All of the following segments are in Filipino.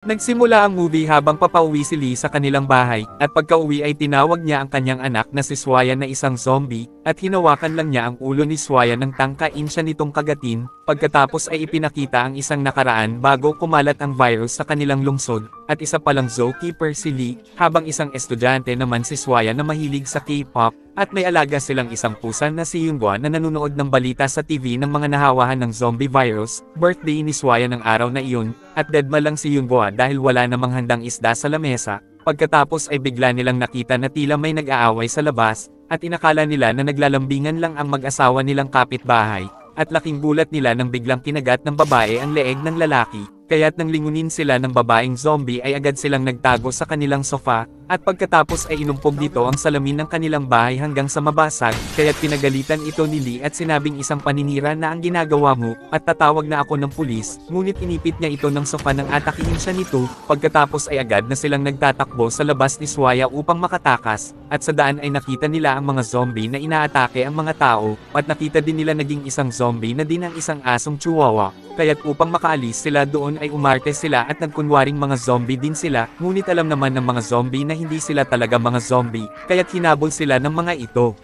Nagsimula ang movie habang papauwi si Lee sa kanilang bahay, at pagka-uwi ay tinawag niya ang kanyang anak na si Swaya na isang zombie, at hinawakan lang niya ang ulo ni Swaya nang tangkain siya nitong kagatin, pagkatapos ay ipinakita ang isang nakaraan bago kumalat ang virus sa kanilang lungsod, at isa palang zookeeper si Lee, habang isang estudyante naman si Swaya na mahilig sa K-pop, at may alaga silang isang pusa na si Yoonghwa na nanonood ng balita sa TV ng mga nahawahan ng zombie virus. Birthday ni Swaya ng araw na iyon, at deadma lang si Yoonghwa dahil wala namang handang isda sa lamesa. Pagkatapos ay bigla nilang nakita na tila may nag-aaway sa labas, at inakala nila na naglalambingan lang ang mag-asawa nilang kapitbahay, at laking gulat nila nang biglang kinagat ng babae ang leeg ng lalaki. Kaya't nang lingunin sila ng babaeng zombie ay agad silang nagtago sa kanilang sofa, at pagkatapos ay inumpog dito ang salamin ng kanilang bahay hanggang sa mabasag, kaya't pinagalitan ito ni Lee at sinabing isang paninira na ang ginagawa mo, at tatawag na ako ng pulis, ngunit inipit niya ito ng sofa nang atakihin siya nito, pagkatapos ay agad na silang nagtatakbo sa labas ni Swaya upang makatakas, at sa daan ay nakita nila ang mga zombie na inaatake ang mga tao, at nakita din nila naging isang zombie na din ang isang asong chihuahua. Kaya't upang makaalis sila doon ay umarte sila at nagkunwaring mga zombie din sila, ngunit alam naman ng mga zombie na hindi sila talaga mga zombie, kaya't hinabol sila ng mga ito.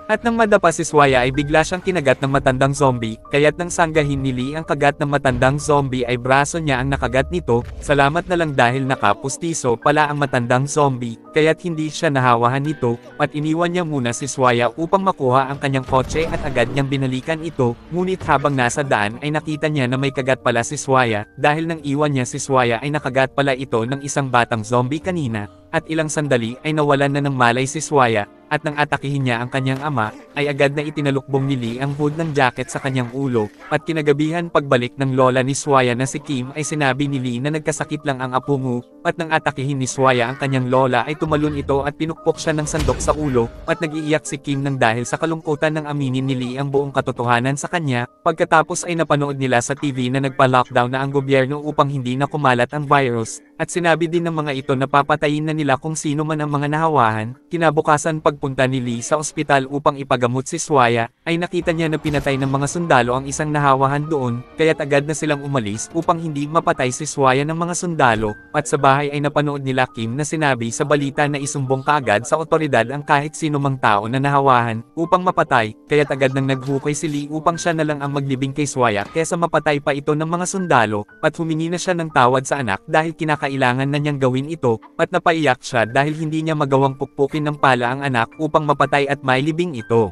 At nang madapa si Swaya ay bigla siyang kinagat ng matandang zombie, kaya't nang sanggahin ni Lee ang kagat ng matandang zombie ay braso niya ang nakagat nito, salamat na lang dahil nakapustiso pala ang matandang zombie, kaya't hindi siya nahawahan nito, at iniwan niya muna si Swaya upang makuha ang kanyang kotse at agad niyang binalikan ito, ngunit habang nasa daan ay nakita niya na may kagat pala si Swaya, dahil nang iwan niya si Swaya ay nakagat pala ito ng isang batang zombie kanina, at ilang sandali ay nawalan na ng malay si Swaya, at nang atakihin niya ang kanyang ama, ay agad na itinalukbong ni Lee ang hood ng jacket sa kanyang ulo, at kinagabihan pagbalik ng lola ni Swaya na si Kim ay sinabi ni Lee na nagkasakit lang ang apo mo, at nang atakihin ni Swaya ang kanyang lola ay tumalon ito at pinukpok siya ng sandok sa ulo, at nag-iiyak si Kim nang dahil sa kalungkutan ng aminin ni Lee ang buong katotohanan sa kanya, pagkatapos ay napanood nila sa TV na nagpa-lockdown na ang gobyerno upang hindi na kumalat ang virus, at sinabi din ng mga ito na papatayin na nila kung sino man ang mga nahawahan. Kinabukasan pagpunta ni Lee sa ospital upang ipagamot si Swaya, ay nakita niya na pinatay ng mga sundalo ang isang nahawahan doon, kaya't agad na silang umalis upang hindi mapatay si Swaya ng mga sundalo, at sa bahay ay napanood nila Kim na sinabi sa balita na isumbong kaagad sa otoridad ang kahit sino mang tao na nahawahan, upang mapatay, kaya't agad nang naghukay si Lee upang siya na lang ang maglibing kay Swaya kesa mapatay pa ito ng mga sundalo, at humingi na siya ng tawad sa anak dahil kinakailangan na niyang gawin ito, at napaiyak siya dahil hindi niya magawang pukpukin ng pala ang anak upang mapatay at mailibing ito.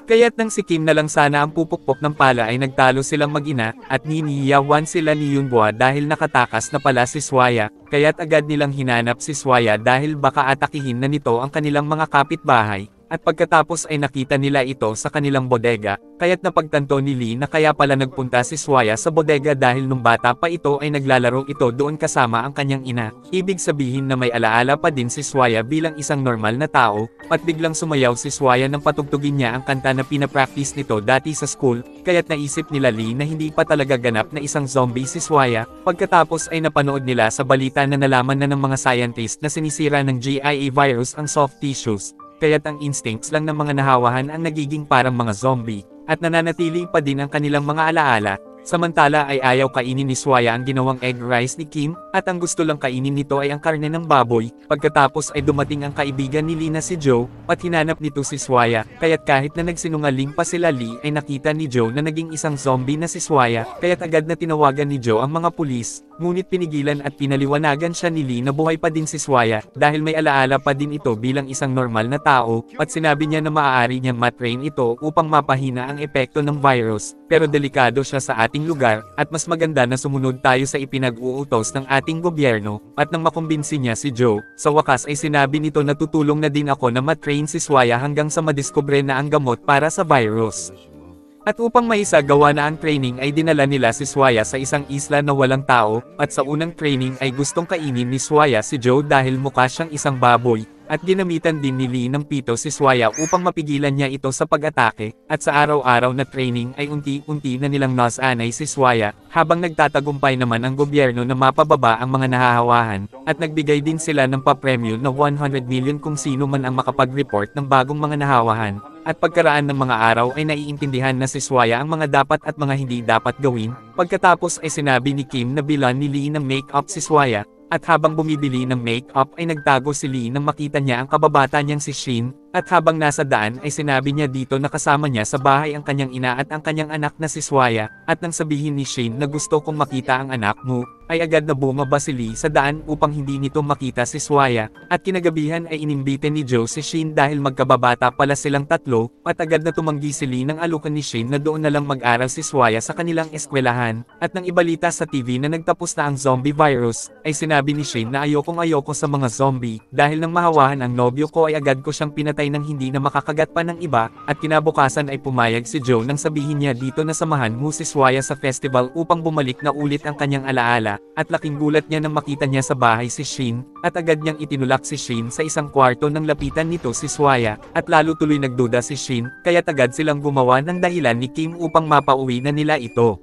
Kaya't nang si Kim na lang sana ang pupukpok ng pala ay nagtalo silang mag-ina, at niniyawan sila ni Yoonghwa dahil nakatakas na pala si Swaya, kaya't agad nilang hinanap si Swaya dahil baka atakihin na nito ang kanilang mga kapitbahay. At pagkatapos ay nakita nila ito sa kanilang bodega, kaya't napagtanto ni Lee na kaya pala nagpunta si Swaya sa bodega dahil nung bata pa ito ay naglalaro ito doon kasama ang kanyang ina. Ibig sabihin na may alaala pa din si Swaya bilang isang normal na tao, at biglang sumayaw si Swaya nang patugtugin niya ang kanta na pinapractice nito dati sa school, kaya't naisip nila Lee na hindi pa talaga ganap na isang zombie si Swaya. Pagkatapos ay napanood nila sa balita na nalaman na ng mga scientist na sinisira ng GIA virus ang soft tissues, kaya't ang instincts lang ng mga nahawahan ang nagiging parang mga zombie, at nananatili pa din ang kanilang mga alaala. Samantala ay ayaw kainin ni Swaya ang ginawang egg rice ni Kim, at ang gusto lang kainin nito ay ang karne ng baboy. Pagkatapos ay dumating ang kaibigan ni Lee na si Joe, at hinanap nito si Swaya, kaya't kahit na nagsinungaling pa sila Lee ay nakita ni Joe na naging isang zombie na si Swaya, kaya't agad na tinawagan ni Joe ang mga pulis, ngunit pinigilan at pinaliwanagan siya ni Lee na buhay pa din si Swaya, dahil may alaala pa din ito bilang isang normal na tao, at sinabi niya na maaari niyang matrain ito upang mapahina ang epekto ng virus, pero delikado siya sa ating lugar, at mas maganda na sumunod tayo sa ipinag-uutos ng ating gobyerno, at nang makumbinsi niya si Joe, sa wakas ay sinabi nito na tutulong na din ako na matrain si Swaya hanggang sa madiskubre na ang gamot para sa virus. At upang maisagawa na ang training ay dinala nila si Swaya sa isang isla na walang tao, at sa unang training ay gustong kainin ni Swaya si Joe dahil mukha siyang isang baboy, at ginamitan din ni Lee ng pito si Swaya upang mapigilan niya ito sa pag-atake, at sa araw-araw na training ay unti-unti na nilang nasanay si Swaya, habang nagtatagumpay naman ang gobyerno na mapababa ang mga nahahawahan, at nagbigay din sila ng papremyo na 100 million kung sino man ang makapag-report ng bagong mga nahawahan. At pagkaraan ng mga araw ay naiintindihan na si Swaya ang mga dapat at mga hindi dapat gawin. Pagkatapos ay sinabi ni Kim na bilan ni Lee ng make-up si Swaya, at habang bumibili ng make-up ay nagtago si Lee nang makita niya ang kababata niyang si Shin, at habang nasa daan ay sinabi niya dito na kasama niya sa bahay ang kanyang ina at ang kanyang anak na si Swaya, at nang sabihin ni Shin na gusto kong makita ang anak mo, ay agad na bumaba si Lee sa daan upang hindi nito makita si Swaya, at kinagabihan ay inimbite ni Joe si Shin dahil magkababata pala silang tatlo, at agad na tumanggi si Lee ng alukan ni Shin na doon na lang mag-aral si Swaya sa kanilang eskwelahan, at nang ibalita sa TV na nagtapos na ang zombie virus, ay sinabi ni Shin na ayoko sa mga zombie, dahil nang mahawahan ang nobyo ko ay agad ko siyang pinatay nang hindi na makakagat pa ng iba, at kinabukasan ay pumayag si Joe nang sabihin niya dito na samahan mo si Swaya sa festival upang bumalik na ulit ang kanyang alaala. At laking gulat niya nang makita niya sa bahay si Shin, at agad niyang itinulak si Shin sa isang kwarto nang lapitan nito si Swaya, at lalo tuloy nagduda si Shin, kaya't agad silang gumawa ng dahilan ni Kim upang mapauwi na nila ito.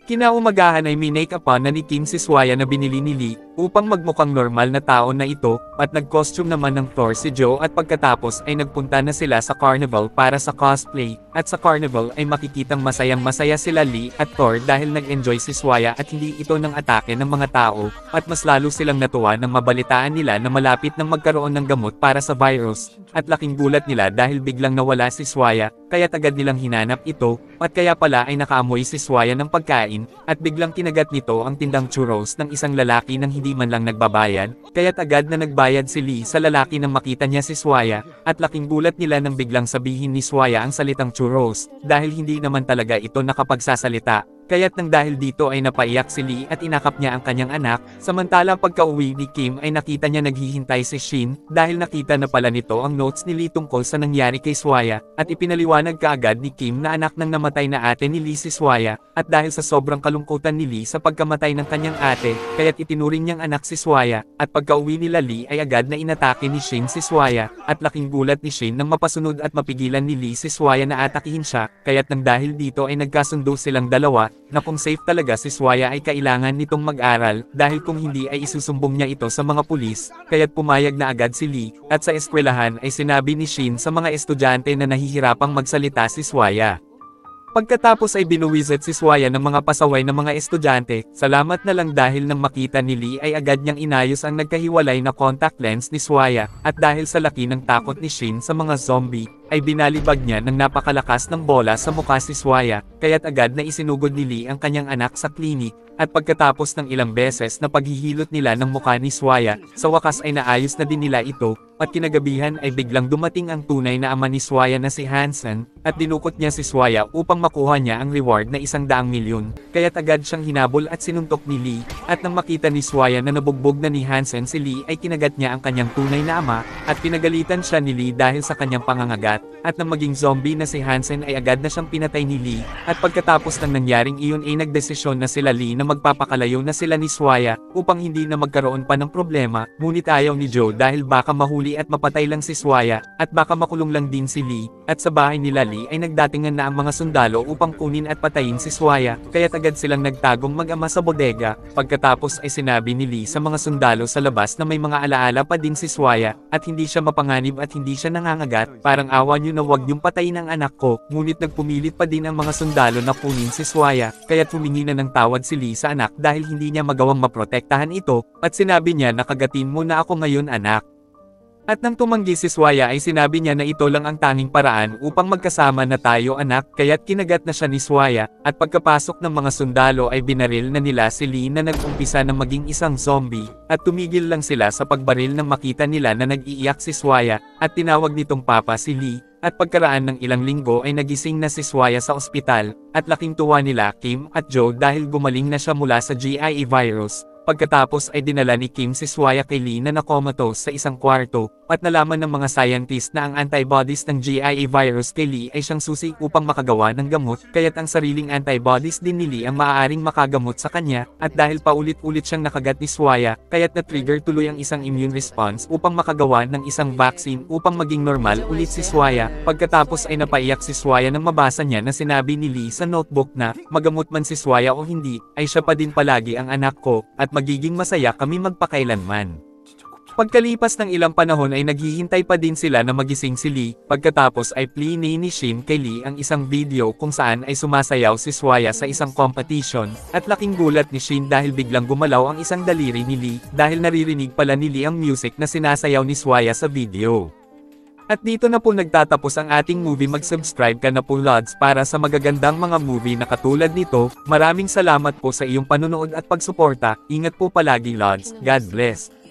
Kinaumagahan ay minake-upan na ni Kim si Swaya na binili ni Lee, upang magmukhang normal na tao na ito, at nag-costume naman ng Thor si Joe at pagkatapos ay nagpunta na sila sa carnival para sa cosplay, at sa carnival ay makikitang masayang-masaya sila Lee at Thor dahil nag-enjoy si Swaya at hindi ito ng atake ng mga tao, at mas lalo silang natuwa nang mabalitaan nila na malapit nang magkaroon ng gamot para sa virus, at laking gulat nila dahil biglang nawala si Swaya, kaya agad nilang hinanap ito, at kaya pala ay nakaamoy si Swaya ng pagkain, at biglang kinagat nito ang tindang churros ng isang lalaki nang hindi man lang nagbabayad, kaya't agad na nagbayad si Lee sa lalaki nang makita niya si Swaya, at laking gulat nila nang biglang sabihin ni Swaya ang salitang churros, dahil hindi naman talaga ito nakapagsasalita. Kaya't nang dahil dito ay napaiyak si Lee at inakap niya ang kanyang anak, samantalang pagka-uwi ni Kim ay nakita niya naghihintay si Shin, dahil nakita na pala nito ang notes ni Lee tungkol sa nangyari kay Swaya, at ipinaliwanag kaagad ni Kim na anak ng namatay na ate ni Lee si Swaya, at dahil sa sobrang kalungkutan ni Lee sa pagkamatay ng kanyang ate, kaya't itinuring niyang anak si Swaya, at pagka-uwi nila Lee ay agad na inatake ni Shin si Swaya, at laking gulat ni Shin nang mapasunod at mapigilan ni Lee si Swaya na atakihin siya, kaya't nang dahil dito ay nagkasundo silang dalawa, na kung safe talaga si Swaya ay kailangan nitong mag-aral, dahil kung hindi ay isusumbong niya ito sa mga pulis, kaya't pumayag na agad si Lee, at sa eskwelahan ay sinabi ni Shin sa mga estudyante na nahihirapang magsalita si Swaya. Pagkatapos ay binuwisit si Swaya ng mga pasaway ng mga estudyante, salamat na lang dahil nang makita ni Lee ay agad niyang inayos ang nagkahiwalay na contact lens ni Swaya, at dahil sa laki ng takot ni Shin sa mga zombie, ay binalibag niya ng napakalakas ng bola sa mukha si Swaya, kaya't agad na isinugod ni Lee ang kanyang anak sa klinik, at pagkatapos ng ilang beses na paghihilot nila ng mukha ni Swaya, sa wakas ay naayos na din nila ito, at kinagabihan ay biglang dumating ang tunay na ama ni Swaya na si Hansen, at dinukot niya si Swaya upang makuha niya ang reward na 100 milyon, kaya't agad siyang hinabol at sinuntok ni Lee, at nang makita ni Swaya na nabugbog na ni Hansen si Lee ay kinagat niya ang kanyang tunay na ama, at pinagalitan siya ni Lee dahil sa kanyang pangangagat, at nang maging zombie na si Hansen ay agad na siyang pinatay ni Lee, at pagkatapos ng nangyaring iyon ay nagdesisyon na sila Lee na magpapakalayo na sila ni Swaya, upang hindi na magkaroon pa ng problema, ngunit ayaw ni Joe dahil baka mahuli at mapatay lang si Swaya, at baka makulong lang din si Lee, at sa bahay nila Lee ay nagdatingan na ang mga sundalo upang kunin at patayin si Swaya, kaya't agad silang nagtagong mag-ama sa bodega, pagkatapos ay sinabi ni Lee sa mga sundalo sa labas na may mga alaala pa din si Swaya, at hindi siya mapanganib at hindi siya nangangagat, parang awa niyo na wag niyong patayin ang anak ko, ngunit nagpumilit pa din ang mga sundalo na kunin si Swaya, kaya't humingi na ng tawad si Lee sa anak dahil hindi niya magawang maprotektahan ito, at sinabi niya na kagatin mo na ako ngayon anak. At nang tumanggi si Swaya ay sinabi niya na ito lang ang tanging paraan upang magkasama na tayo anak, kaya't kinagat na siya ni Swaya, at pagkapasok ng mga sundalo ay binaril na nila si Lee na nag-umpisa na maging isang zombie, at tumigil lang sila sa pagbaril nang makita nila na nag-iiyak si Swaya, at tinawag nitong papa si Lee. At pagkaraan ng ilang linggo ay nagising na si Swaya sa ospital, at laking tuwa nila Kim at Joe dahil gumaling na siya mula sa GIA virus, Pagkatapos ay dinala ni Kim si Swaya kay Lee na nakomatose sa isang kwarto, at nalaman ng mga scientist na ang antibodies ng GIA virus kay Lee ay siyang susi upang makagawa ng gamot, kaya't ang sariling antibodies din ni Lee ang maaaring makagamot sa kanya, at dahil paulit-ulit siyang nakagat ni Swaya, kaya't na-trigger tuloy ang isang immune response upang makagawa ng isang vaccine upang maging normal ulit si Swaya. Pagkatapos ay napaiyak si Swaya nang mabasa niya na sinabi ni Lee sa notebook na, magamot man si Swaya o hindi, ay siya pa din palagi ang anak ko, at magiging masaya kami magpakailanman. Pagkalipas ng ilang panahon ay naghihintay pa din sila na magising si Lee, pagkatapos ay plinay ni Shin kay Lee ang isang video kung saan ay sumasayaw si Swaya sa isang competition, at laking gulat ni Shin dahil biglang gumalaw ang isang daliri ni Lee, dahil naririnig pala ni Lee ang music na sinasayaw ni Swaya sa video. At dito na po nagtatapos ang ating movie. Mag-subscribe ka na po Lods para sa magagandang mga movie na katulad nito. Maraming salamat po sa iyong panunood at pagsuporta. Ingat po palagi Lods. God bless.